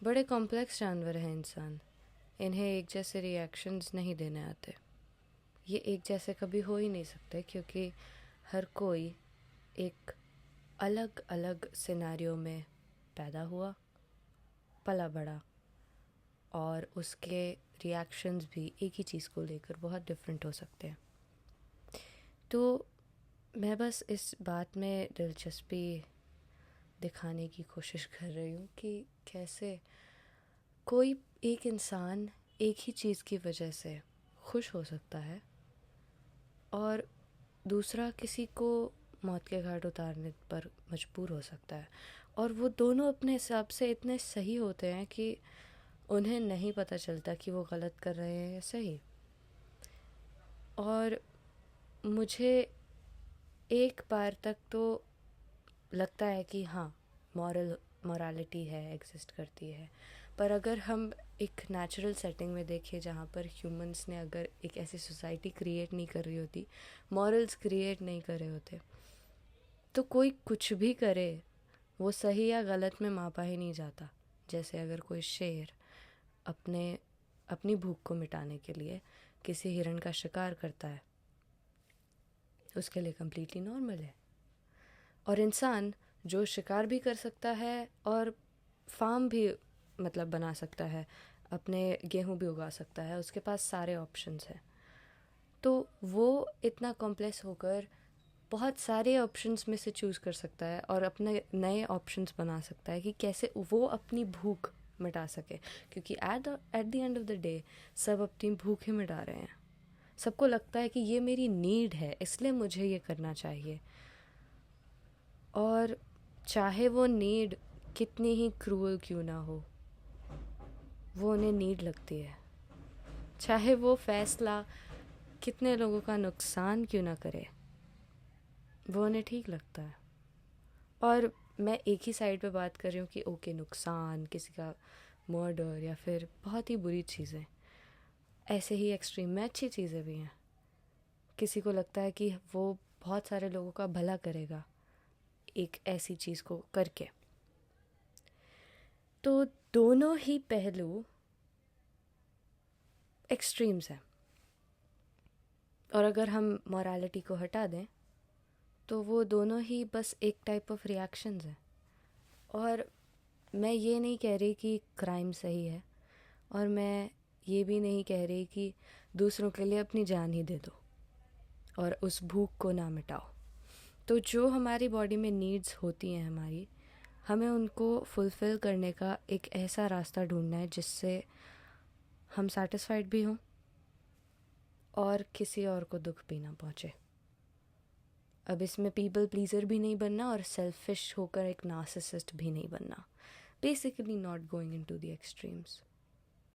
बड़े कॉम्प्लेक्स जानवर हैं इंसान। इन्हें एक जैसे रिएक्शंस नहीं देने आते। ये एक जैसे कभी हो ही नहीं सकते क्योंकि हर कोई एक अलग अलग सिनेरियो में पैदा हुआ, पला बड़ा, और उसके रिएक्शंस भी एक ही चीज़ को लेकर बहुत डिफरेंट हो सकते हैं। तो मैं बस इस बात में दिलचस्पी दिखाने की कोशिश कर रही हूँ कि कैसे कोई एक इंसान एक ही चीज़ की वजह से खुश हो सकता है और दूसरा किसी को मौत के घाट उतारने पर मजबूर हो सकता है। और वो दोनों अपने हिसाब से इतने सही होते हैं कि उन्हें नहीं पता चलता कि वो गलत कर रहे हैं या सही। और मुझे एक बार तक तो लगता है कि हाँ, मॉरालिटी है, एग्जिस्ट करती है। पर अगर हम एक नेचुरल सेटिंग में देखें जहाँ पर ह्यूमंस ने अगर एक ऐसी सोसाइटी क्रिएट नहीं कर रही होती, मॉरल्स क्रिएट नहीं कर रहे होते, तो कोई कुछ भी करे वो सही या गलत में मापा ही नहीं जाता। जैसे अगर कोई शेर अपनी भूख को मिटाने के लिए किसी हिरण का शिकार करता है, उसके लिए कम्प्लीटली नॉर्मल है। और इंसान जो शिकार भी कर सकता है और फार्म भी बना सकता है, अपने गेहूं भी उगा सकता है, उसके पास सारे ऑप्शंस हैं। तो वो इतना कॉम्प्लेक्स होकर बहुत सारे ऑप्शंस में से चूज़ कर सकता है और अपने नए ऑप्शंस बना सकता है कि कैसे वो अपनी भूख मिटा सके। क्योंकि at the end of the day सब अपनी भूख ही मिटा रहे हैं। सबको लगता है कि ये मेरी नीड है, इसलिए मुझे ये करना चाहिए। और चाहे वो नीड कितनी ही क्रूअल क्यों ना हो, वो उन्हें नीड लगती है। चाहे वो फैसला कितने लोगों का नुकसान क्यों ना करे, वो उन्हें ठीक लगता है। और मैं एक ही साइड पे बात कर रही हूँ कि ओके, नुकसान, किसी का मर्डर या फिर बहुत ही बुरी चीज़ें, ऐसे ही एक्सट्रीम में अच्छी चीज़ें भी हैं। किसी को लगता है कि वो बहुत सारे लोगों का भला करेगा एक ऐसी चीज़ को करके। तो दोनों ही पहलू एक्सट्रीम्स हैं। और अगर हम मॉरालिटी को हटा दें तो वो दोनों ही बस एक टाइप ऑफ रिएक्शंस हैं। और मैं ये नहीं कह रही कि क्राइम सही है, और मैं ये भी नहीं कह रही कि दूसरों के लिए अपनी जान ही दे दो और उस भूख को ना मिटाओ। तो जो हमारी बॉडी में नीड्स होती हैं हमारी, हमें उनको फुलफ़िल करने का एक ऐसा रास्ता ढूंढना है जिससे हम सेटिस्फाइड भी हों और किसी और को दुख भी ना पहुँचे। अब इसमें पीपल प्लीज़र भी नहीं बनना और सेल्फिश होकर एक नार्सिसिस्ट भी नहीं बनना। Basically not going into the extremes.